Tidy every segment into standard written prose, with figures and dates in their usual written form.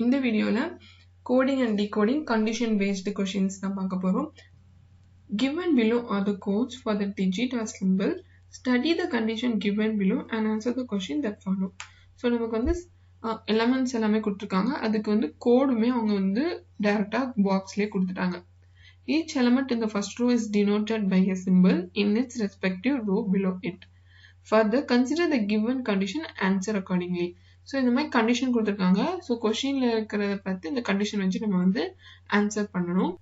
இந்த வீடியோல coding and decoding condition based questions தான் பார்க்க போறோம். Given below are the codes for the digit or symbol. Study the condition given below and answer the question that follow. So நமக்கு வந்து elements எல்லாமே கொடுத்திருக்காங்க. அதுக்கு வந்து கோடுமே அவங்க வந்து டைரக்டா பாக்ஸ்லயே கொடுத்துட்டாங்க. Each element in the first row is denoted by a symbol in its respective row below it. Further, consider the given condition and answer accordingly. So இந்த மாதிரி கண்டிஷன் கொடுத்துருக்காங்க. ஸோ கொஸ்டின்ல இருக்கிறத பார்த்து இந்த கண்டிஷன் வச்சு நம்ம வந்து ஆன்சர் பண்ணணும்.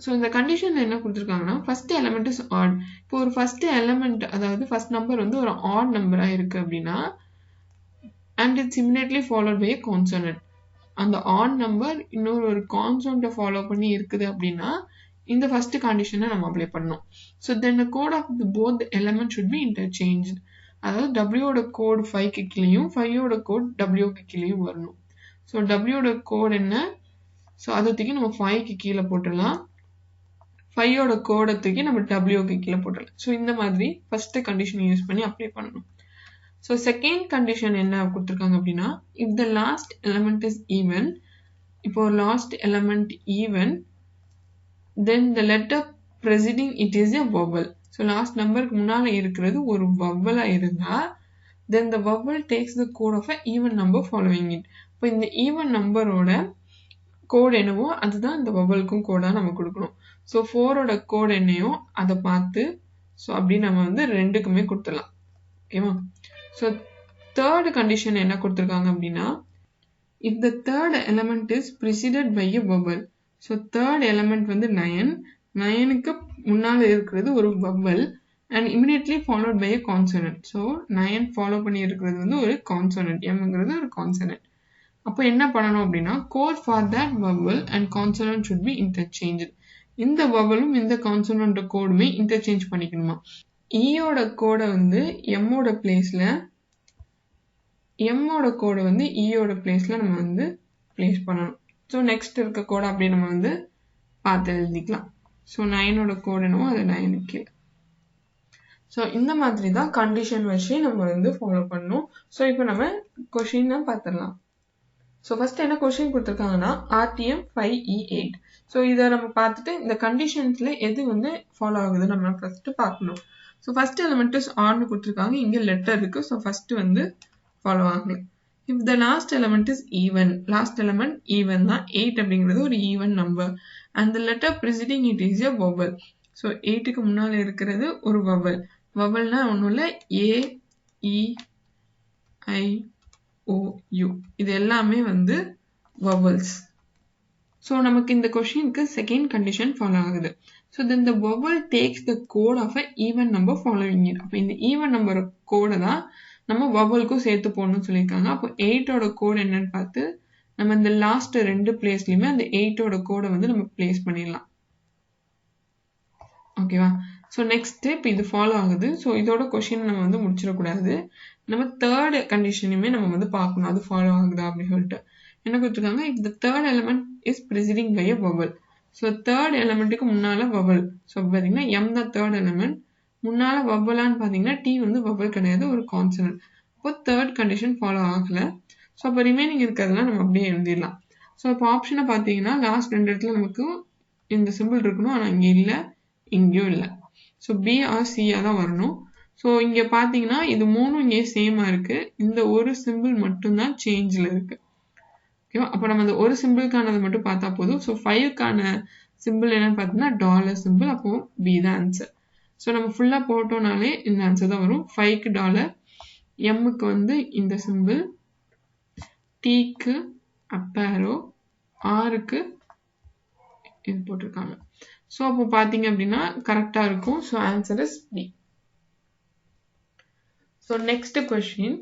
ஸோ இந்த கண்டிஷன்ல என்ன கொடுத்துருக்காங்கன்னா ஃபர்ஸ்ட் எலமெண்ட் இஸ் ஆட். இப்போ ஒரு ஃபர்ஸ்ட் எலமெண்ட் அதாவது ஃபர்ஸ்ட் நம்பர் வந்து ஒரு ஆட் நம்பரா இருக்கு அப்படின்னா and its immediately followed by consonant. அந்த ஆட் நம்பர் இன்னொரு ஒரு கான்சோனன்ட்டை ஃபாலோ பண்ணி இருக்குது அப்படின்னா இந்த ஃபர்ஸ்ட் கண்டிஷனை நம்ம அப்ளை பண்ணணும். So then the code of both element should be interchange. அதாவது டபிள்யூட கோட் 5க்கு கீழேயும் 5யோட கோட் டபிள்யூக்கு கீழேயும் வரணும். ஸோ டபிள்யூட கோட் என்ன? ஸோ அதை தூக்கி நம்ம 5க்கு கீழே போட்டுடலாம். 5யோட கோடை தூக்கி நம்ம டபிள்யூக்கு கீழே போட்டுடலாம். ஸோ இந்த மாதிரி ஃபர்ஸ்ட் கண்டிஷன் யூஸ் பண்ணி அப்ளை பண்ணணும். ஸோ செகண்ட் கண்டிஷன் என்ன கொடுத்துருக்காங்க அப்படின்னா if the last element is even. இப்போ last element even then the letter preceding it is a vowel. So last numberக்கு முன்னால இருக்கிறது ஒரு vowel இருந்தா then the vowel takes the code of a even number following it. இப்போ இந்த even numberோட code என்னவோ அதுதான் இந்த vowelக்கும் கோடா நம்ம கொடுக்கணும். ஸோ 4ஓட கோட் என்னையோ அதை பார்த்து ஸோ அப்படி நம்ம வந்து ரெண்டுக்குமே கொடுத்துடலாம். ஓகேவா? ஸோ தேர்ட் கண்டிஷன் என்ன கொடுத்துருக்காங்க அப்படின்னா if the third element is preceded by a vowel. So third element வந்து 9க்கு முன்னால் இருக்கிறது ஒரு vowel and immediately followed by a consonant. So 9 follow பண்ணி இருக்கிறது வந்து ஒரு கான்சனன்ட், எம்ங்கிறது ஒரு கான்சனன்ட். அப்போ என்ன பண்ணணும் அப்படின்னா code for that vowel and consonant should be interchange. இந்த வவலும் இந்த கான்சனன்ட் கோடுமே இன்டர்சேஞ்ச் பண்ணிக்கணுமா. ஈயோட கோடை வந்து எம்மோட பிளேஸ்ல எம்மோட கோடை வந்து ஈயோட பிளேஸ்ல நம்ம வந்து பிளேஸ் பண்ணணும். ஸோ நெக்ஸ்ட் இருக்க கோடை அப்படியே நம்ம வந்து பார்த்து எழுதிக்கலாம். ஸோ 9ஓட கோடு என்னவோ அது 9க்கு கீழே. ஸோ இந்த மாதிரி தான் கண்டிஷன் வச்சு நம்ம வந்து ஃபாலோ பண்ணணும். ஸோ இப்போ நம்ம கொஷின் தான் பார்த்துடலாம். ஸோ ஃபர்ஸ்ட் என்ன கொஷின் கொடுத்துருக்காங்கன்னா RTM 5E8. ஸோ இதை நம்ம பார்த்துட்டு இந்த கண்டிஷன்ஸ்ல எது வந்து ஃபாலோ ஆகுது நம்ம ஃபர்ஸ்ட் பார்க்கணும். ஸோ ஃபர்ஸ்ட் எலிமெண்ட் இஸ் ஆர்னு கொடுத்துருக்காங்க. இங்கே லெட்டர் இருக்கு. ஸோ ஃபர்ஸ்ட் வந்து ஃபாலோ ஆகல. If the last element is even, last element even தான் 8 அப்படிங்கிறது ஒரு even number and the letter preceding it is a vowel. So 8க்கு முன்னால இருக்கிறது ஒரு vowel. vowelனா ஒன்றும் இல்லை A, E, I, O, U இது எல்லாமே வந்து vowels. So நமக்கு இந்த கொஷினுக்கு செகண்ட் கண்டிஷன் ஃபாலோ ஆகுது. So then the vowel takes the code of a even number following it. அப்போ இந்த even நம்பர் கோடை தான் நம்ம வவலுக்கும் சேர்த்து போடணும்னு சொல்லியிருக்காங்க. அப்போ 8ஓட கோடு என்னன்னு பார்த்து நம்ம இந்த லாஸ்ட் ரெண்டு பிளேஸ்லயுமே அந்த 8ஓட கோடை வந்து நம்ம பிளேஸ் பண்ணிடலாம். ஓகேவா? ஸோ நெக்ஸ்ட் இப்போ இது ஃபாலோ ஆகுது. ஸோ இதோட கொஸ்டின் நம்ம வந்து முடிச்சிடக்கூடாது. நம்ம தேர்ட் கண்டிஷனுமே நம்ம வந்து பார்க்கணும் அது ஃபாலோ ஆகுதா அப்படின்னு சொல்லிட்டு. என்ன கொடுத்துருக்காங்க if the third element is preceding by a vowel. So third எலிமெண்ட்டுக்கு முன்னால வவல். ஸோ பார்த்தீங்கன்னா எம் தான் தேர்ட் எலிமெண்ட். முன்னால வவலான்னு பார்த்தீங்கன்னா டி வந்து வவல் கிடையாது, ஒரு கான்சனன்ட். அப்போ தேர்ட் கண்டிஷன் ஃபாலோ ஆகல. ஸோ அப்போ ரிமைனிங் இருக்கிறதுலாம் நம்ம அப்படியே எழுதிடலாம். ஸோ இப்போ ஆப்ஷனை பார்த்தீங்கன்னா லாஸ்ட் ரெண்டு இடத்துல நமக்கு இந்த சிம்பிள் இருக்கணும், ஆனால் இங்கே இல்லை, இங்கேயும் இல்லை. ஸோ பி ஆர் சியாக தான் வரணும். ஸோ இங்கே பார்த்தீங்கன்னா இது மூணும் இங்கே சேமாக இருக்கு. இந்த ஒரு சிம்பிள் மட்டும்தான் சேஞ்சில் இருக்கு. ஓகேவா? அப்போ நம்ம அந்த ஒரு சிம்பிளுக்கானதை மட்டும் பார்த்தா போதும். ஸோ 5க்கான சிம்பிள் என்னன்னு பார்த்தீங்கன்னா டாலர் சிம்பிள். அப்போ பி தான் ஆன்சர். ஸோ நம்ம ஃபுல்லாக போட்டோம்னாலே இந்த ஆன்சர் தான் வரும். 5க்கு டாலர், எம்முக்கு வந்து இந்த சிம்பிள், டீக்கு அப்பேரோ, ஆருக்கு இது போட்டிருக்காங்க. ஸோ அப்போ பார்த்தீங்க அப்படின்னா கரெக்டாக இருக்கும். So answer is B. So next question.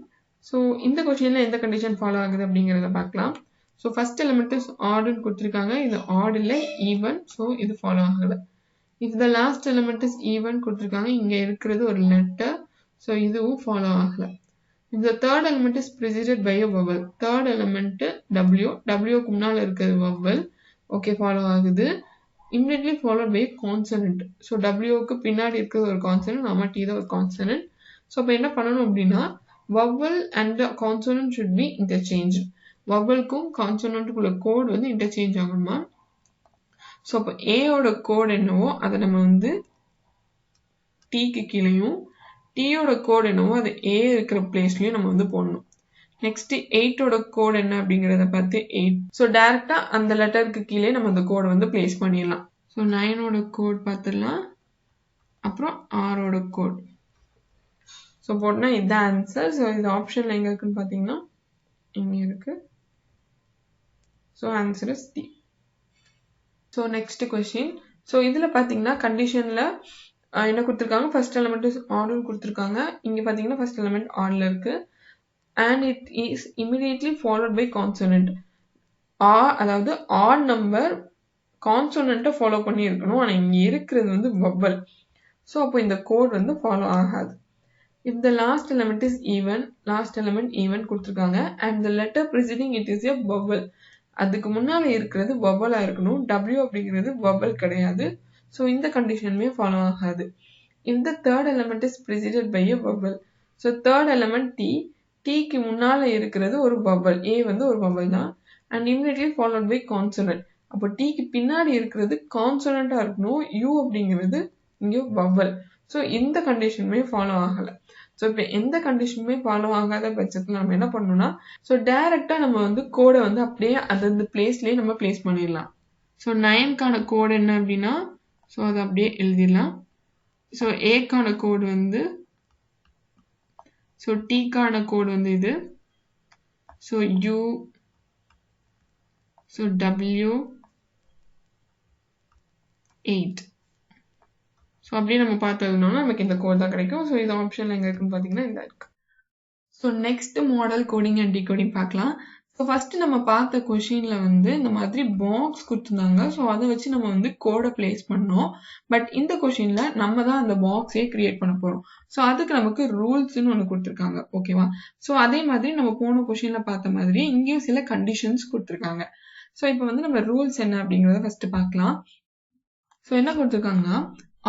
So இந்த கொஸ்டின்ல எந்த கண்டிஷன் ஃபாலோ ஆகுது அப்படிங்கிறத பார்க்கலாம். ஸோ ஃபர்ஸ்ட் எலிமெண்ட் இஸ் ஆடுன்னு கொடுத்துருக்காங்க. இது ஆட் இல்லை, ஈவன். ஸோ இது ஃபாலோ ஆகுது. If the last element is even கொடுத்திருக்காங்க. இங்க இருக்கிறது ஒரு letter. So இதுவும் follow ஆகல. If the third element is preceded by a vowel. Third element W. Wக்கு முன்னால இருக்கிறது vowel. Okay, follow ஆகுது. Immediately followed by a consonant. So Wக்கு பின்னாடி இருக்கிறது ஒரு consonant. நம்ம T தான் ஒரு consonant. So அப்ப என்ன பண்ணணும் அப்படின்னா vowel and the consonant should be interchanged. வவல்க்கும் கான்சோனன்ட்டுக்குள்ள கோட் வந்து இன்டர்சேஞ்ச் ஆகணுமா. ஸோ அப்போ ஏயோட கோட் என்னவோ அதை நம்ம வந்து டீக்கு கீழேயும் டீயோட கோட் என்னவோ அது ஏ இருக்கிற பிளேஸ்லயும் நம்ம வந்து போடணும். நெக்ஸ்ட் 8ஓட கோட் என்ன அப்படிங்கிறத பார்த்து 8. ஸோ டைரக்டா அந்த லெட்டருக்கு கீழே நம்ம அந்த கோடை வந்து பிளேஸ் பண்ணிடலாம். ஸோ 9ஓட கோட் பார்த்துடலாம். அப்புறம் 6ஓட கோட். ஸோ போட்டோம்னா இதுதான் ஆன்சர். ஸோ இது ஆப்ஷன்ல எங்க இருக்குன்னு பார்த்தீங்கன்னா இங்க இருக்கு. So answer is D. So next question. So இதுல பார்த்தீங்கன்னா கண்டிஷன்ல என்ன கொடுத்துருக்காங்க, ஃபர்ஸ்ட் எலிமெண்ட் இஸ் ஆர்டர் கொடுத்துருக்காங்க. இங்க பார்த்தீங்கன்னா ஃபர்ஸ்ட் எலிமெண்ட் ஆர்டர்ல இருக்கு. And it is immediately followed by consonant. அதாவது odd number consonant ஃபாலோ பண்ணி இருக்கணும். ஆனா இங்க இருக்கிறது வந்து vowel. ஸோ அப்போ இந்த கோட் வந்து ஃபாலோ ஆகாது. If the last element is even, last element even கொடுத்துருக்காங்க. And the letter preceding it is a vowel. அதுக்கு முன்னால இருக்கிறது vowel-ஆ இருக்கணும். W அப்படிங்கிறது vowel கிடையாது. ஸோ இந்த கண்டிஷனுமே ஃபாலோ ஆகாது. If the third element is preceded by a vowel. So third element T. Tக்கு முன்னால இருக்கிறது ஒரு vowel. A வந்து ஒரு vowel தான். And immediately followed by consonant. அப்போ Tக்கு பின்னாடி இருக்கிறது கான்சோனண்டா இருக்கணும். U அப்படிங்கிறது இங்க vowel. ஸோ இந்த கண்டிஷனுமே ஃபாலோ ஆகல. ஸோ இப்போ எந்த கண்டிஷனுமே ஃபாலோ ஆகாத பட்சத்தில் நம்ம என்ன பண்ணணும்னா, ஸோ டைரக்டா நம்ம வந்து கோடை வந்து அப்படியே அந்த பிளேஸ்லயே நம்ம பிளேஸ் பண்ணிடலாம். ஸோ 9க்கான கோடு என்ன அப்படின்னா, ஸோ அதை அப்படியே எழுதிடலாம். ஸோ ஏக்கான கோடு வந்து, ஸோ டீக்கான கோடு வந்து இது. So you, so W 8. So அப்படியே நம்ம பார்த்ததுனால நமக்கு இந்த கோட் தான் கிடைக்கும். ஸோ இது ஆப்ஷன்ல எங்க இருக்குன்னு பார்த்தீங்கன்னா இந்த இருக்கு. So next model coding and decoding பார்க்கலாம். ஸோ ஃபர்ஸ்ட் நம்ம பார்த்த கொஷின்ல வந்து இந்த மாதிரி பாக்ஸ் கொடுத்துருந்தாங்க. ஸோ அதை வச்சு நம்ம வந்து கோடை பிளேஸ் பண்ணோம். பட் இந்த கொஷின்ல நம்ம தான் அந்த பாக்ஸே கிரியேட் பண்ண போறோம். ஸோ அதுக்கு நமக்கு ரூல்ஸ்ன்னு ஒன்று கொடுத்துருக்காங்க. ஓகேவா. ஸோ அதே மாதிரி நம்ம போன கொஷின்ல பார்த்த மாதிரி இங்கேயும் சில கண்டிஷன்ஸ் கொடுத்துருக்காங்க. ஸோ இப்போ வந்து நம்ம ரூல்ஸ் என்ன அப்படிங்கறத ஃபர்ஸ்ட் பார்க்கலாம். ஸோ என்ன கொடுத்துருக்காங்கன்னா,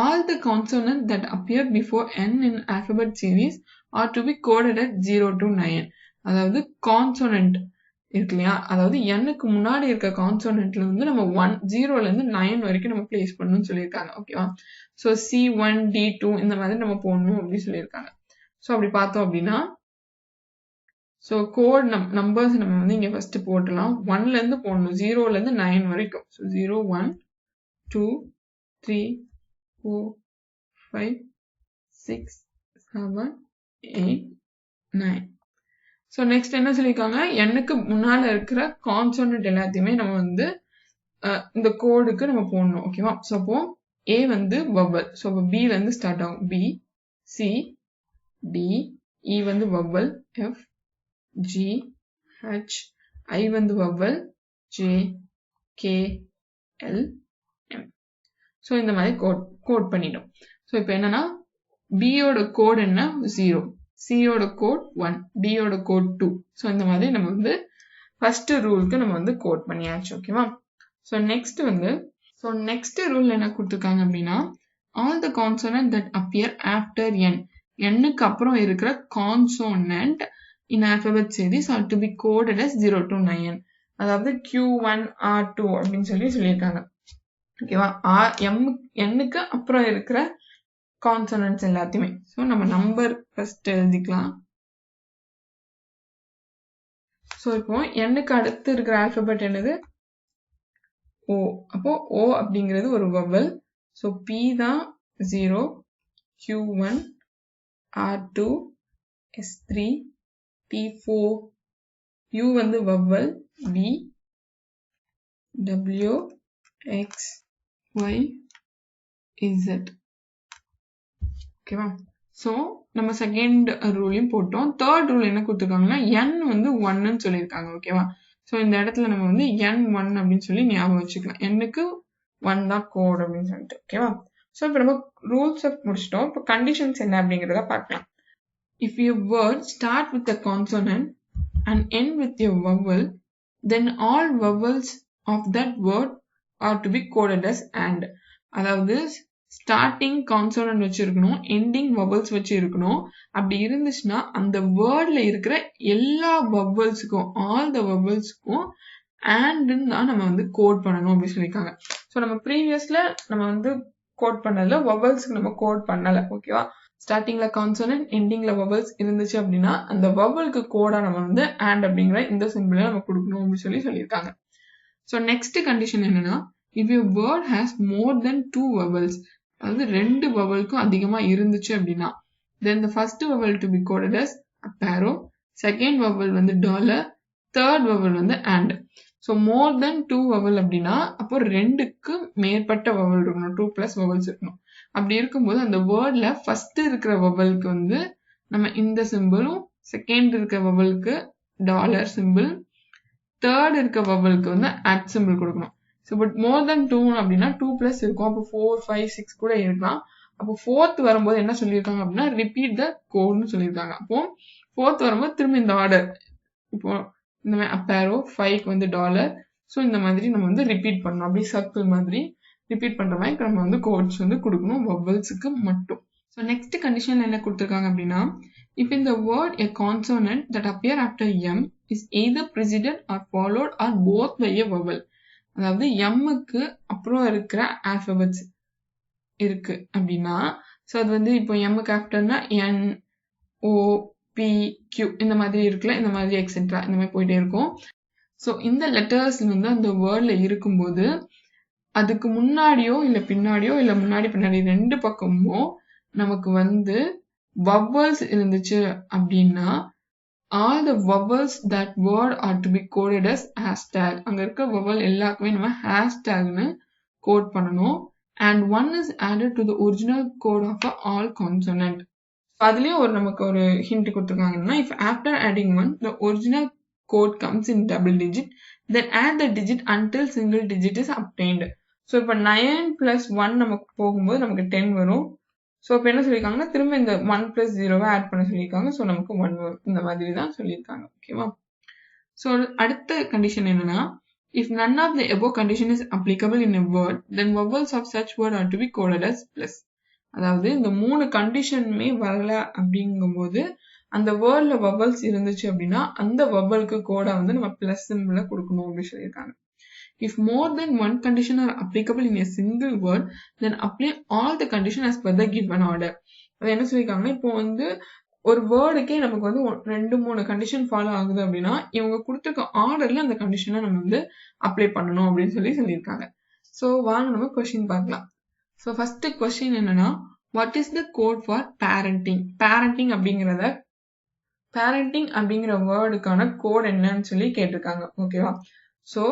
all the consonants that appear before n in alphabet series are to be coded at 0 to 9. அதாவது கான்சோனன்ட் இருக்கு இல்லையா, அதாவது n-க்கு முன்னாடி இருக்க கான்சோனன்ட்ல வந்து நம்ம 0ல இருந்து 9 வரைக்கும் நம்ம பிளேஸ் பண்ணணும்னு சொல்லியிருக்காங்க. ஓகேவா. ஸோ C1, D2 இந்த மாதிரி நம்ம போடணும் அப்படின்னு சொல்லியிருக்காங்க. ஸோ அப்படி பார்த்தோம் அப்படின்னா, ஸோ கோட் நம்பர்ஸ் நம்ம வந்து இங்க ஃபர்ஸ்ட் போட்டுலாம். 1ல இருந்து போடணும், 0ல இருந்து 9 வரைக்கும். ஸோ 0, 1, 2, 3, 4, 5, 6, 7, 8, 9. ஸோ நெக்ஸ்ட் என்ன சொல்லியிருக்காங்க, n-க்கு முன்னால இருக்கிற கான்சோனன்ட் எல்லாத்தையுமே நம்ம வந்து இந்த கோடுக்கு நம்ம போடணும். ஓகேவா. ஸோ அப்போ A வந்து vowel. ஸோ அப்போ B-ல இருந்து ஸ்டார்ட் ஆகும். B, C, D, E வந்து vowel. F, G, H, I வந்து vowel. J, K, L, M. So இந்த மாதிரி கோட் பண்ணிடும். ஸோ இப்போ என்னன்னா, B-யோட கோட் என்ன 0, C-யோட கோட் 1, D-யோட கோட் 2. ஸோ இந்த மாதிரி நம்ம வந்து ஃபர்ஸ்ட் ரூலுக்கு நம்ம வந்து கோட் பண்ணியாச்சு. ஓகேவா. ஸோ நெக்ஸ்ட் வந்து, ஸோ நெக்ஸ்ட் ரூல் என்ன கொடுத்துருக்காங்க அப்படின்னா, all the consonant that appear after n, n-க்கு அப்புறம் இருக்கிற consonant in alphabet series are to be coded as 0 to 9. அதாவது Q1, R2 அப்படின்னு சொல்லியிருக்காங்க. ஓகேவா. n-க்கு அப்புறம் இருக்கிற கான்சோனன்ட்ஸ் எல்லாத்தையுமே. ஸோ நம்ம நம்பர் ஃபர்ஸ்ட் எழுதிக்கலாம். ஸோ இப்போ n-க்கு அடுத்து இருக்கிற ஆல்பபெட் என்னது, O. அப்போ O அப்படிங்கிறது ஒரு vowel. ஸோ P தான் 0, Q1, R2, S3, T4, U வந்து vowel, V, W, X, Y, Z. ஓகேவா. ஸோ நம்ம செகண்ட் ரூலையும் போட்டோம். தேர்ட் ரூல் என்ன கொடுத்துருக்காங்கன்னா, n வந்து 1ன்னு சொல்லியிருக்காங்க. ஓகேவா. ஸோ இந்த இடத்துல நம்ம வந்து n1 அப்படின்னு சொல்லி ஞாபகம் வச்சுக்கலாம். n-க்கு 1 தான் கோட் அப்படின்னு சொல்லிட்டு. ஓகேவா. ஸோ இப்போ நம்ம ரூல்ஸ் முடிச்சிட்டோம். இப்போ கண்டிஷன்ஸ் என்ன அப்படிங்கிறத பார்க்கலாம். If your word start with a consonant and end with a vowel, then all vowels of that word are to be coded as and. அதாவது ஸ்டார்டிங் கான்சோனன்ட் வச்சு இருக்கணும், எண்டிங் வவல்ஸ் வச்சு இருக்கணும். அப்படி இருந்துச்சுன்னா அந்த வேர்ட்ல இருக்கிற எல்லா வவல்ஸுக்கும், ஆல் த வவல்ஸுக்கும் அண்ட்ன்னு தான் நம்ம வந்து கோட் பண்ணணும் அப்படின்னு சொல்லியிருக்காங்க. ஸோ நம்ம ப்ரீவியஸ்ல நம்ம வந்து கோட் பண்ணல, வவல்ஸ்க்கு நம்ம கோட் பண்ணல. ஓகேவா? ஸ்டார்டிங்ல கான்சோனன்ட், எண்டிங்ல வவல்ஸ் இருந்துச்சு அப்படின்னா அந்த வவலுக்கு கோடா நம்ம வந்து அண்ட் அப்படிங்கிற இந்த சிம்பிளை நம்ம கொடுக்கணும் அப்படின்னு சொல்லியிருக்காங்க. ஸோ நெக்ஸ்ட் கண்டிஷன் என்னன்னா, if you word has more then 2 vowels, அதாவது 2 வவலுக்கும் அதிகமா இருந்துச்சு அப்படின்னா, then the first vowel to be coded as up arrow, second vowel வந்து dollar, third vowel வந்து and. So more then 2 vowel அப்படின்னா அப்போ 2க்கு மேற்பட்ட வவல் இருக்கணும், 2 plus vowels இருக்கணும். அப்படி இருக்கும்போது அந்த வேர்ட்ல ஃபர்ஸ்ட் இருக்கிற வவலுக்கு வந்து நம்ம இந்த சிம்பிளும், செகண்ட் இருக்கிற வவலுக்கு டாலர் சிம்பிள், தேர்ட் இருக்க வவலுக்கு வந்து அட் சிம்பிள் கொடுக்கணும். ஸோ பட் மோர் தென் 2 அப்படின்னா 2 பிளஸ் இருக்கும், அப்போ 4, 5, 6 கூட இருக்கலாம். அப்போ ஃபோர்த் வரும்போது என்ன சொல்லியிருக்காங்க அப்படின்னா ரிப்பீட் த கோட்னு சொல்லியிருக்காங்க. அப்போ ஃபோர்த் வரும்போது திரும்ப இந்த ஆர்டர், இப்போ இந்த மாதிரி அப் ஆரோ, 5க்கு வந்து டாலர், ஸோ இந்த மாதிரி நம்ம வந்து ரிப்பீட் பண்ணணும். அப்படி சர்க்கிள் மாதிரி ரிப்பீட் பண்ற மாதிரி நம்ம வந்து கோட்ஸ் வந்து கொடுக்கணும் வவல்ஸுக்கு மட்டும். ஸோ நெக்ஸ்ட் கண்டிஷன் என்ன கொடுத்துருக்காங்க அப்படின்னா, if in the word a consonant that appear after m is either preceded or followed or both by a vowel, அதாவது எம்முக்கு அப்புறம் இருக்கிற ஆல்பபெட்ஸ் இருக்கு அப்படின்னா, ஸோ அது வந்து இப்போ எம்முக்கு ஆஃப்டர்னா என், ஓ, பி, கியூ இந்த மாதிரி இருக்குல்ல, இந்த மாதிரி எக்ஸெட்ரா இந்த மாதிரி போயிட்டே இருக்கும். ஸோ இந்த லெட்டர்ஸ் வந்து அந்த வேர்ட்ல இருக்கும்போது அதுக்கு முன்னாடியோ இல்லை பின்னாடியோ இல்லை முன்னாடி பின்னாடி 2 பக்கமோ நமக்கு வந்து vowels இருந்துச்சு அப்படின்னா all the vowels that word are to be coded as hashtag. அங்க இருக்க vowel எல்லாருக்குமே நம்ம hashtagனு கோட் பண்ணணும். and one is added to the original code of all consonant. அதுலயும் நமக்கு ஒரு ஹிண்ட் கொடுத்துருக்காங்கன்னா, if after adding one the original code comes in double digit, then add the digit until single digit is obtained. So இப்போ 9 plus 1 நமக்கு போகும்போது நமக்கு 10 வரும். So இப்போ என்ன சொல்லியிருக்காங்கன்னா திரும்ப இந்த 1 plus 0 ஆட் பண்ண சொல்லியிருக்காங்க. ஸோ நமக்கு 1 வரும். இந்த மாதிரி தான் சொல்லியிருக்காங்க. ஓகேவா? ஸோ அடுத்த கண்டிஷன் என்னன்னா, if none of the above condition is applicable in a word, then vowels of such word are to be coded as plus. அதாவது இந்த 3 கண்டிஷனுமே வரல அப்படிங்கும்போது அந்த வேர்ட்ல வவல்ஸ் இருந்துச்சு அப்படின்னா அந்த வவலுக்கு கோடா வந்து நம்ம பிளஸ் சிம்பிள கொடுக்கணும் அப்படின்னு சொல்லியிருக்காங்க. If more than one condition are applicable in a single word, then apply all the condition as per the given order. அது என்ன சொல்லியிருக்காங்கன்னா, இப்போ வந்து ஒரு வேர்டுக்கே நமக்கு வந்து 2-3 கண்டிஷன் ஃபாலோ ஆகுது அப்படின்னா இவங்க கொடுத்துருக்க ஆர்டர்ல அந்த கண்டிஷனை நம்ம வந்து அப்ளை பண்ணணும் அப்படின்னு சொல்லியிருக்காங்க. ஸோ வாங்க நம்ம கொஸ்டின் பார்க்கலாம். ஸோ ஃபர்ஸ்ட் கொஸ்டின் என்னன்னா, what is the code for parenting? Parenting அப்படிங்கிற வேர்டுக்கான கோட் என்னன்னு சொல்லி கேட்டிருக்காங்க. ஓகேவா? ஸோ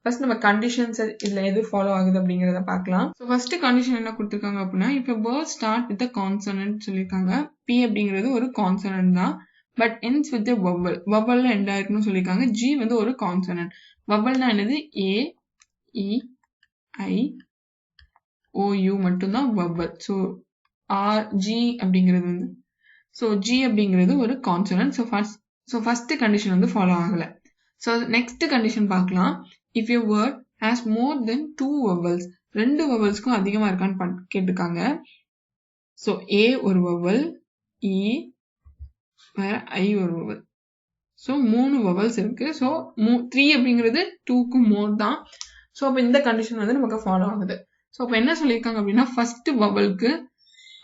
ஃபர்ஸ்ட் நம்ம கண்டிஷன்ஸ் இதுல எது ஃபாலோ ஆகுது அப்படிங்கிறத பார்க்கலாம். ஸோ ஃபர்ஸ்ட் கண்டிஷன் என்ன கொடுத்துருக்காங்க அப்படின்னா, இப்போ வேர்ட் ஸ்டார்ட் வித் கான்சனன்ட் சொல்லியிருக்காங்க. பி அப்படிங்கிறது ஒரு கான்சனன்ட் தான், பட் எண்ட்ஸ் வித் வவல். வவல்ல எண்ட் ஆயிருக்குன்னு சொல்லியிருக்காங்க. ஜி வந்து ஒரு கான்சனன்ட். வவல்னா என்னது? ஏ, இ, ஐ, ஓ, மட்டும்தான் வவல். ஸோ ஆர், ஜி அப்படிங்கிறது வந்து, ஸோ ஜி அப்படிங்கிறது ஒரு கான்சனன்ட். ஸோ ஃபர்ஸ்ட் கண்டிஷன் வந்து ஃபாலோ ஆகல. ஸோ நெக்ஸ்ட் கண்டிஷன் பார்க்கலாம். If you word has more then 2 vowels, 2 vowelsக்கும் அதிகமா இருக்கான்னு கேட்டிருக்காங்க. ஸோ ஏ ஒரு வவல், இ, ஐ ஒரு வவல். ஸோ 3 vowels இருக்கு. ஸோ 3 அப்படிங்கிறது 2க்கு மோர் தான். ஸோ அப்போ இந்த கண்டிஷன் வந்து நமக்கு ஃபாலோ ஆகுது. ஸோ அப்போ என்ன சொல்லியிருக்காங்க அப்படின்னா, ஃபர்ஸ்ட் வவலுக்கு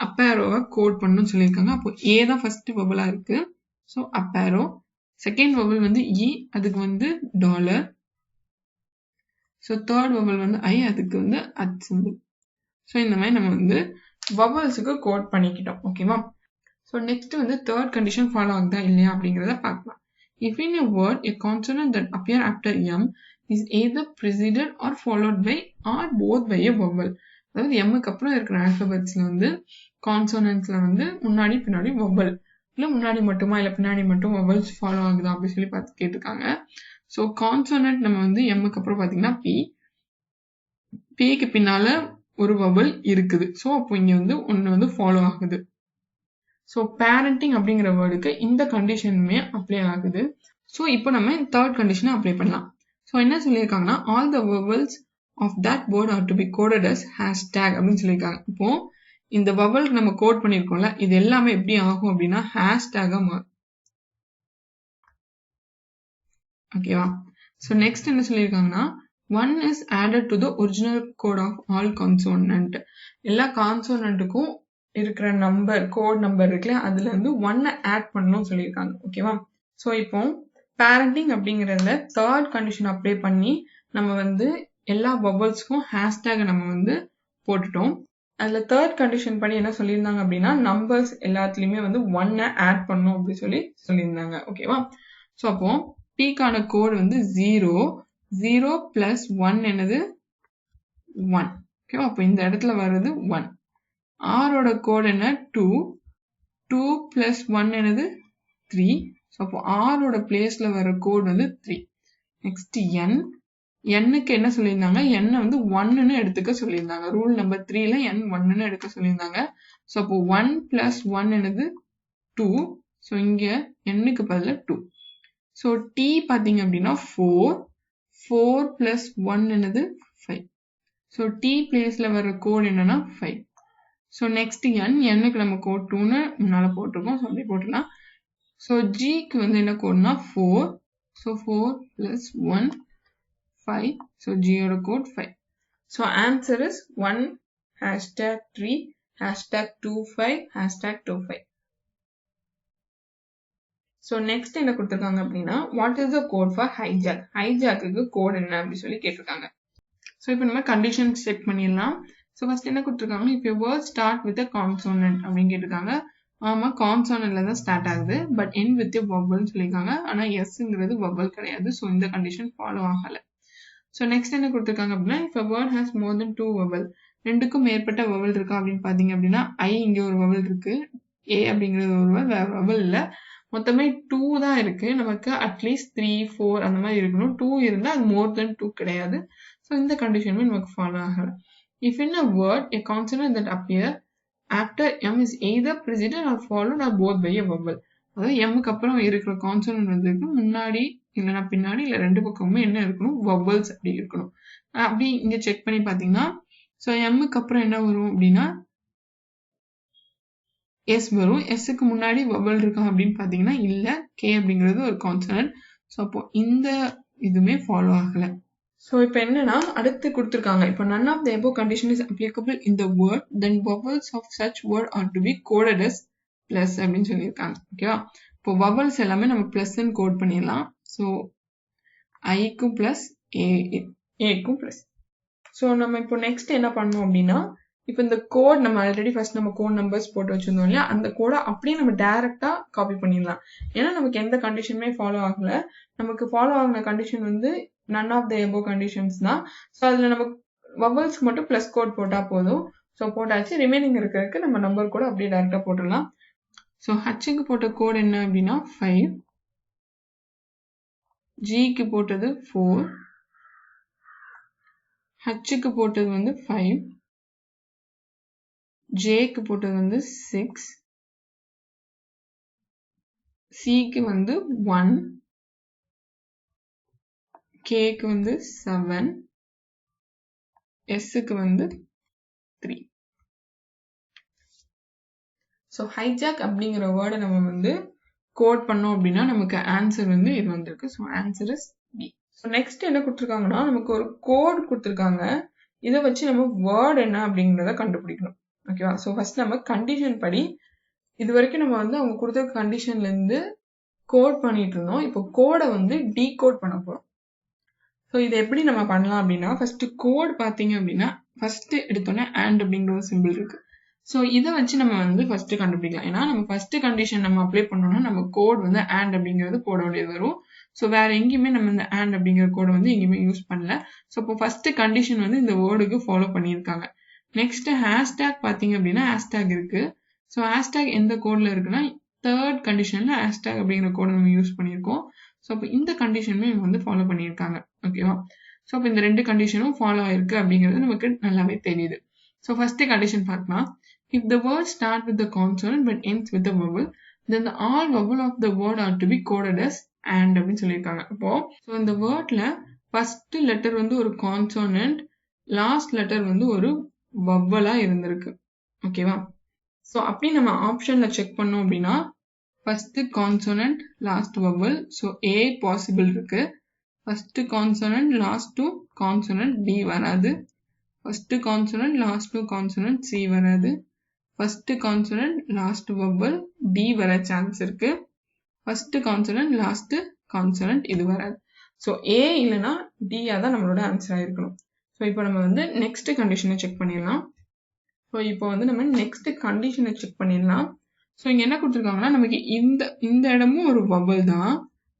அப் ஆரோவை கோட் பண்ணணும்னு சொல்லியிருக்காங்க. அப்போ ஏ தான் ஃபர்ஸ்ட் வவலா இருக்கு. ஸோ அப் ஆரோ. செகண்ட் வவல் வந்து இ, அதுக்கு வந்து டாலர். ஸோ தேர்ட் வவல் வந்து ஐ, அதுக்கு வந்து அட் சிம்பிள். ஸோ இந்த மாதிரி நம்ம வந்து வவல்ஸுக்கு கோட் பண்ணிக்கிட்டோம். ஓகேவா? ஸோ நெக்ஸ்ட் வந்து தேர்ட் கண்டிஷன் ஃபாலோ ஆகுதா இல்லையா அப்படிங்கிறத பார்க்கலாம். If in a word a consonant that appear after m is either preceded or followed by or both by a vowel, அதாவது எம்முக்கு அப்புறம் இருக்கிற ஆல்பபெட்ஸ்ல வந்து கான்சோனன்ட்ஸ்ல வந்து முன்னாடி பின்னாடி வவல், இல்ல முன்னாடி மட்டுமா இல்ல பின்னாடி மட்டும் வவல்ஸ் ஃபாலோ ஆகுதா அப்படின்னு சொல்லி பார்த்து கேட்டிருக்காங்க. ஸோ கான்சோனன்ட் நம்ம வந்து எம்முக்கு அப்புறம் பாத்தீங்கன்னா பி, பிக்கு பின்னால ஒரு வவல் இருக்குது. ஸோ அப்போ இங்க வந்து ஒன்னு வந்து ஃபாலோ ஆகுது. ஸோ பேரண்டிங் அப்படிங்கிற வேர்டுக்கு இந்த கண்டிஷனுமே அப்ளை ஆகுது. ஸோ இப்போ நம்ம தேர்ட் கண்டிஷனை அப்ளை பண்ணலாம். ஸோ என்ன சொல்லியிருக்காங்கன்னா, all the vowels of that word are to be coded as hashtag அப்படின்னு சொல்லியிருக்காங்க. இப்போ இந்த வவலுக்கு நம்ம கோட் பண்ணியிருக்கோம்ல, இது எல்லாமே எப்படி ஆகும் அப்படின்னா ஹேஷ்டேகா மாறும். ஓகேவா? ஸோ நெக்ஸ்ட் என்ன சொல்லியிருக்காங்கன்னா one is added to the original code of all consonant. எல்லா கான்சோனன்ட்டுக்கும் இருக்கிற நம்பர் கோட் நம்பர் இருக்குல்ல, அதுல இருந்து ஒன்னை ஆட் பண்ணணும்னு சொல்லியிருக்காங்க. ஓகேவா? ஸோ இப்போ பேரண்டிங் அப்படிங்கிறதுல தேர்ட் கண்டிஷன் அப்ளை பண்ணி நம்ம வந்து எல்லா வவல்ஸ்க்கும் ஹேஷ்டேக் நம்ம வந்து போட்டுட்டோம். அதுல தேர்ட் கண்டிஷன் படி என்ன சொல்லியிருந்தாங்க அப்படின்னா நம்பர்ஸ் எல்லாத்துலயுமே வந்து ஒன்னை ஆட் பண்ணணும் அப்படின்னு சொல்லியிருந்தாங்க. ஓகேவா? ஸோ அப்போ பீக்கான கோட் வந்து 0 plus 1 என்னது 1. ஓகேவா? அப்போ இந்த இடத்துல வர்றது 1. ஆரோட கோட் என்ன 2 plus 1 என்னது 3. ஸோ அப்போ ஆரோட பிளேஸ்ல வர கோட் வந்து 3. நெக்ஸ்ட் எண்ணுக்கு என்ன சொல்லியிருந்தாங்க, எண்ணை வந்து 1ன்னு எடுத்துக்க சொல்லியிருந்தாங்க. ரூல் நம்பர் 3ல n 1ன்னு எடுக்க சொல்லியிருந்தாங்க. ஸோ அப்போ 1 plus 1 என்னது 2. ஸோ இங்க எண்ணுக்கு பதிலா 2. ஸோ t பாத்தீங்க அப்படின்னா 4 plus 1 என்னது 5. ஸோ t பிளேஸ்ல வர கோட் என்னன்னா 5. ஸோ நெக்ஸ்ட் எண்ணுக்கு நம்ம கோட் 2ன்னு முன்னால போட்டிருக்கோம். ஸோ அப்படி போட்டுலாம். ஸோ ஜிக்கு வந்து என்ன கோட்னா 4. So 4 plus 1 5. ஸோ ஜியோட code 5. So answer is 1 #3 #25 #25. So next என்ன கொடுத்துருக்காங்க அப்படின்னா what is the code for hijack? ஹைஜாக்கு கோட் என்ன அப்படின்னு சொல்லி கேட்டிருக்காங்க. ஸோ இப்போ நம்ம கண்டிஷன் செக் பண்ணிடலாம். ஸோ ஃபர்ஸ்ட் என்ன கொடுத்துருக்காங்க, இப்போ வேர்ட் ஸ்டார்ட் வித் கான்சோனன்ட் அப்படின்னு கேட்டிருக்காங்க. ஆமா, கான்சோனன்ட்ல தான் ஸ்டார்ட் ஆகுது, பட் எண்ட் வித் வவல்னு சொல்லியிருக்காங்க. ஆனா எஸ்ங்கிறது வவல் கிடையாது. ஸோ இந்த கண்டிஷன் ஃபாலோ ஆகல. ஸோ நெக்ஸ்ட் என்ன கொடுத்துருக்காங்க அப்படின்னா இப்போ word has more then 2 vowel, 2க்கும் மேற்பட்ட வவல் இருக்கா அப்படின்னு பாத்தீங்க அப்படின்னா இங்க ஒரு வவல் இருக்கு, ஏ அப்படிங்கிறது ஒரு வவல், வேற வவல் இல்ல, மொத்தமே 2 தான் இருக்கு. நமக்கு அட்லீஸ்ட் 3 4 அந்த மாதிரி இருக்கணும். 2 இருந்தா அது மோர் தென் 2 கிடையாது. ஸோ இந்த கண்டிஷனுமே நமக்கு ஃபாலோ ஆகல. If in a word a consonant that appear after m is either preceded or followed or both by a vowel, அதாவது mக்கு அப்புறம் இருக்கிற கான்சோனன்ட் வந்து முன்னாடி இல்லைன்னா பின்னாடி இல்ல ரெண்டு பக்கமுமே என்ன இருக்கணும், வவல்ஸ் அப்படி இருக்கணும். அப்படி இங்க செக் பண்ணி பாத்தீங்கன்னா ஸோ mக்கு அப்புறம் என்ன வரும் அப்படின்னா எஸ் வரும். எஸ்க்கு முன்னாடி வவல் இருக்கா அப்படின்னு பாத்தீங்கன்னா இல்ல, கே அப்படிங்கிறது ஒரு கான்சோனன்ட். ஸோ அப்போ இந்த இதுமே ஃபாலோ ஆகல. ஸோ இப்போ என்னன்னா அடுத்து கொடுத்துருக்காங்க, இப்போ none of the above condition is applicable in the word, then vowels of such word are to be coded as plus அப்படின்னு சொல்லியிருக்காங்க. ஓகேவா? இப்போ vowels எல்லாமே நம்ம பிளஸ்ன்னு கோட் பண்ணிடலாம். ஸோ ஐக்கும் பிளஸ் ஏக்கும் பிளஸ். ஸோ நம்ம இப்போ நெக்ஸ்ட் என்ன பண்ணோம் அப்படின்னா இப்போ இந்த கோட் நம்ம ஆல்ரெடி ஃபர்ஸ்ட் நம்ம கோட் நம்பர்ஸ் போட்டு வச்சிருந்தோம் இல்லையா, அந்த கோடை அப்படியே நம்ம டைரக்டா காப்பி பண்ணிடலாம். ஏன்னா நமக்கு எந்த கண்டிஷனுமே ஃபாலோ ஆகல. நமக்கு ஃபாலோ ஆகின கண்டிஷன் வந்து none of the above conditions தான். ஸோ அதுல நம்ம வவல்ஸ்க்கு மட்டும் பிளஸ் கோட் போட்டா போதும். ஸோ போட்டாச்சு. ரிமைனிங் இருக்கிறதுக்கு நம்ம நம்பர் கூட அப்படியே டைரக்டா போட்டுடலாம். ஸோ ஹச்சுக்கு போட்ட கோட் என்ன அப்படின்னா 5, ஜிக்கு போட்டது 4, ஹச்சுக்கு போட்டது வந்து 5, ஜேக்கு போட்டது வந்து 6, சிக்கு வந்து 1, கேக்கு வந்து 7, எஸ்க்கு வந்து 3. ஸோ ஹைஜாக் அப்படிங்கிற வேர்டை நம்ம வந்து கோட் பண்ணோம் அப்படின்னா நமக்கு ஆன்சர் வந்து இது வந்திருக்கு. So answer is B. So next என்ன கொடுத்துருக்காங்கன்னா நமக்கு ஒரு கோட் கொடுத்துருக்காங்க. இதை வச்சு நம்ம வேர்ட் என்ன அப்படிங்கிறத கண்டுபிடிக்கணும். ஓகேவா? ஸோ ஃபர்ஸ்ட் நம்ம கண்டிஷன் படி இது வரைக்கும் நம்ம வந்து அவங்க கொடுத்த கண்டிஷன்ல இருந்து கோட் பண்ணிட்டு இருந்தோம். இப்போ கோடை வந்து டீகோட் பண்ண போறோம். ஸோ இதை எப்படி நம்ம பண்ணலாம் அப்படின்னா ஃபர்ஸ்ட் கோட் பார்த்தீங்க அப்படின்னா ஃபர்ஸ்ட் எடுத்தோன்னே and அப்படிங்கிற ஒரு சிம்பிள் இருக்கு. ஸோ இதை வச்சு நம்ம வந்து ஃபர்ஸ்ட் கண்டுபிடிக்கலாம். ஏன்னா நம்ம ஃபர்ஸ்ட் கண்டிஷன் நம்ம அப்ளை பண்ணோம்னா நம்ம கோட் வந்து and அப்படிங்கிறது போட வேண்டியது வரும். ஸோ வேற எங்கேயுமே நம்ம இந்த and அப்படிங்கிற கோடை வந்து எங்கேயுமே யூஸ் பண்ணல. ஸோ இப்போ ஃபர்ஸ்ட் கண்டிஷன் வந்து இந்த வேர்டுக்கு ஃபாலோ பண்ணியிருக்காங்க. நெக்ஸ்ட் ஹேஷ்டேக் பார்த்தீங்க அப்படின்னா ஹேஷ்டேக் இருக்கு. ஸோ ஹேஷ்டேக் எந்த கோட்ல இருக்குன்னா தேர்ட் கண்டிஷன்ல ஹேஷ்டேக் அப்படிங்கிற கோடை நம்ம யூஸ் பண்ணியிருக்கோம். ஸோ அப்போ இந்த கண்டிஷனுமே இவங்க வந்து ஃபாலோ பண்ணியிருக்காங்க. ஓகேவா? ஸோ அப்போ இந்த ரெண்டு கண்டிஷனும் ஃபாலோ ஆயிருக்கு அப்படிங்கிறது நமக்கு நல்லாவே தெரியுது. ஸோ ஃபர்ஸ்ட் கண்டிஷன் பார்க்கலாம். If the word starts with the consonant but ends with the vowel, then the all vowel of the word are to be coded as and அப்படின்னு சொல்லியிருக்காங்க. இப்போ ஸோ இந்த வேர்ட்ல ஃபர்ஸ்ட் லெட்டர் வந்து ஒரு consonant, last letter வந்து ஒரு வவ்வலா இருந்திருக்கு. ஓகேவா? ஸோ அப்படி நம்ம ஆப்ஷன்ல செக் பண்ணோம் அப்படின்னா first consonant last vowel. So A possible இருக்கு. First consonant last to consonant D வராது. First consonant last to consonant C வராது. First consonant last vowel D வர சான்ஸ் இருக்கு. ஃபர்ஸ்ட் கான்சோனன்ட் லாஸ்ட் கான்சோனன்ட் இது வராது. ஸோ ஏ இல்லைன்னா டியா தான் நம்மளோட ஆன்சரா இருக்கணும். ஸோ இப்போ நம்ம வந்து நெக்ஸ்ட் கண்டிஷனை செக் பண்ணிடலாம். ஸோ இப்போ வந்து நம்ம நெக்ஸ்ட் கண்டிஷனை செக் பண்ணிடலாம். ஸோ இங்க என்ன கொடுத்துருக்காங்கன்னா நமக்கு இந்த இடமும் ஒரு வவ்வல் தான்,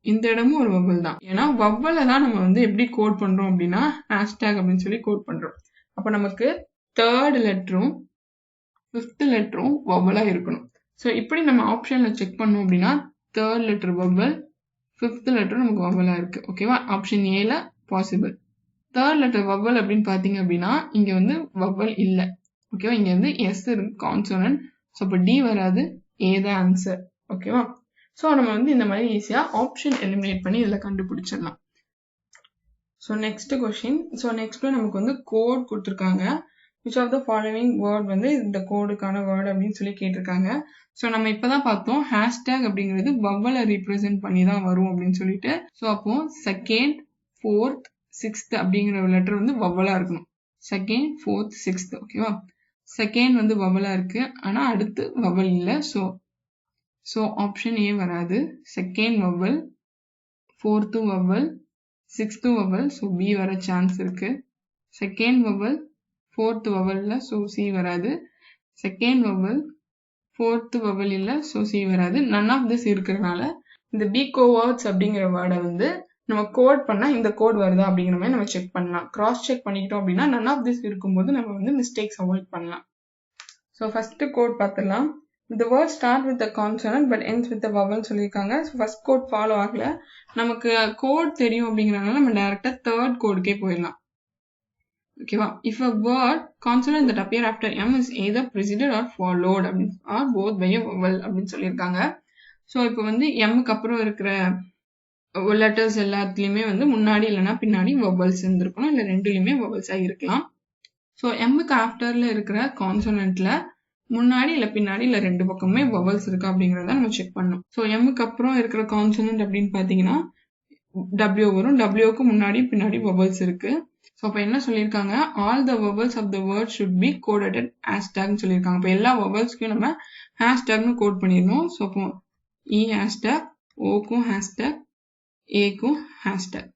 இந்த இடமும் ஒரு வவ்வல் தான். ஏன்னா வவ்வலை தான் நம்ம வந்து எப்படி கோட் பண்றோம் அப்படின்னா ஹேஷ்டேக் அப்படின்னு சொல்லி கோட் பண்றோம். அப்ப நமக்கு தேர்ட் லெட்டரும் ஃபிஃப்த் லெட்டரும் வவ்வலா இருக்கணும். ஸோ இப்படி நம்ம ஆப்ஷன்ல செக் பண்ணோம் அப்படின்னா third letter vowel, fifth letter நமக்கு வவ்வலா இருக்கு. ஓகேவா? ஆப்ஷன் ஏல பாசிபிள். தேர்ட் லெட்டர் வவ்வல் அப்படின்னு பாத்தீங்க அப்படின்னா இங்க வந்து வவ்வல் இல்ல. ஓகேவா? இங்க வந்து எஸ் இருக்கு கான்சோனன்ட். ஸோ அப்போ டி வராது, ஏ தான் ஆன்சர். ஓகேவா? ஸோ நம்ம வந்து இந்த மாதிரி ஈஸியா ஆப்ஷன் எலிமினேட் பண்ணி இதுல கண்டுபிடிச்சிடலாம். So next question. ஸோ நெக்ஸ்ட்ல நமக்கு வந்து கோட் கொடுத்துருக்காங்க. which of the following word வந்து இந்த கோடுக்கான வேர்ட் அப்படின்னு சொல்லி கேட்டிருக்காங்க. ஸோ நம்ம இப்பதான் பார்த்தோம் ஹேஷ்டேக் அப்படிங்கிறது வவ்வலை ரீப்ரசென்ட் பண்ணி தான் வரும் அப்படின்னு சொல்லிட்டு. ஸோ அப்போ செகண்ட், ஃபோர்த், சிக்ஸ்த் அப்படிங்கிற லெட்டர் வந்து வவ்வலா இருக்கணும். Second, fourth, sixth. ஓகேவா? செகண்ட் வந்து வவ்வலா இருக்கு, ஆனா அடுத்து வவ்வல் இல்லை. ஸோ ஆப்ஷன் ஏ வராது. Second vowel, fourth vowel, sixth vowel. So B வர சான்ஸ் இருக்கு. செகண்ட் வவ்வல், ஃபோர்த் வவ்வல் இல்லை. ஸோ சி வராது. செகண்ட் வவ்வல், ஃபோர்த் வவ்வல் இல்லை. ஸோ சி வராது. நன் ஆஃப் திஸ் இருக்கிறதுனால இந்த பி கோவர்ட்ஸ் அப்படிங்கிற வேர்டை வந்து நம்ம கோட் பண்ணா இந்த கோட் வருதா அப்படிங்கிற மாதிரி நம்ம செக் பண்ணலாம். கிராஸ் செக் பண்ணிக்கிட்டோம் அப்படின்னா நன் ஆஃப் திஸ் இருக்கும்போது நம்ம வந்து மிஸ்டேக்ஸ் அவாய்ட் பண்ணலாம். ஸோ ஃபர்ஸ்ட் கோட் பார்த்துடலாம். The word start with the consonant but ends with the vowel சொல்லியிருக்காங்க. ஸோ ஃபர்ஸ்ட் கோட் ஃபாலோ ஆகல. நமக்கு கோட் தெரியும் அப்படிங்கிறதுனால நம்ம டைரக்டா தேர்ட் கோடுக்கே போயிடலாம். ஓகேவா? If a word consonant that appear after M is either preceded or followed or both by a vowel அப்படின்னு சொல்லியிருக்காங்க. ஸோ இப்போ வந்து எம்முக்கு அப்புறம் இருக்கிற லெட்டர்ஸ் எல்லாத்துலயுமே வந்து முன்னாடி இல்லைன்னா பின்னாடி வவ்வல்ஸ் இருந்திருக்கணும், இல்லை ரெண்டுலயுமே வவ்வல்ஸா இருக்கலாம். ஸோ எம்முக்கு ஆஃப்டர்ல இருக்கிற கான்சோனன்ட்ல முன்னாடி இல்ல பின்னாடி இல்ல ரெண்டு பக்கமே வவல்ஸ் இருக்கா அப்படிங்கறத நம்ம செக் பண்ணணும். ஸோ எம்முக்கு அப்புறம் இருக்கிற கான்சோனன்ட் அப்படின்னு பாத்தீங்கன்னா டபிள்யூ வரும். டபிள்யூக்கு முன்னாடி பின்னாடி வவல்ஸ் இருக்கு. ஸோ அப்ப என்ன சொல்லியிருக்காங்க, all the vowels of the word should be coded ஹேஷ்டேக்னு சொல்லியிருக்காங்க. இப்போ எல்லா வவல்ஸ்க்கும் நம்ம ஹேஷ்டேக்னு கோட் பண்ணிடணும். ஸோ அப்போ இ ஹேஷ்டேக், ஓக்கும் ஹேஷ்டேக், ஏக்கும் ஹேஷ்டேக்.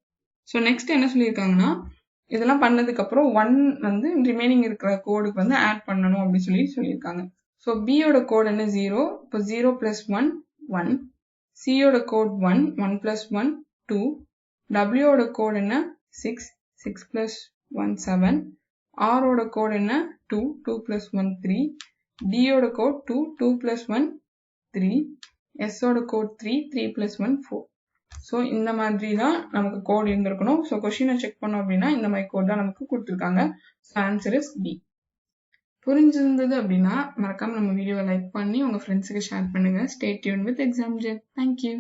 ஸோ நெக்ஸ்ட் என்ன சொல்லியிருக்காங்கன்னா இதெல்லாம் பண்ணதுக்கு அப்புறம் 1 வந்து ரிமைனிங் இருக்கிற கோடுக்கு வந்து ஆட் பண்ணணும் அப்படின்னு சொல்லியிருக்காங்க. ஸோ பியோட கோட் என்ன 0. இப்போ 0 + 1 1. சியோட கோட் 1 1 + 1 2. டபிள்யூட கோட் என்ன 6 6 + 1 7. ஆரோட கோட் என்ன 2 2 + 1 3. டியோட கோட் 2 2 + 1 3. எஸ்ஸோட கோட் 3 3 + 1 4. ஸோ இந்த மாதிரி தான் நமக்கு கோட் இருந்திருக்கணும். ஸோ கொஸ்டினை செக் பண்ணோம் அப்படின்னா இந்த மாதிரி கோட் தான் நமக்கு கொடுத்துருக்காங்க. So answer is B. புரிஞ்சிருந்தது அப்படின்னா மறக்காம நம்ம வீடியோவை லைக் பண்ணி உங்க ஃப்ரெண்ட்ஸுக்கு ஷேர் பண்ணுங்க. Stay tuned with Exam Jet. Thank you.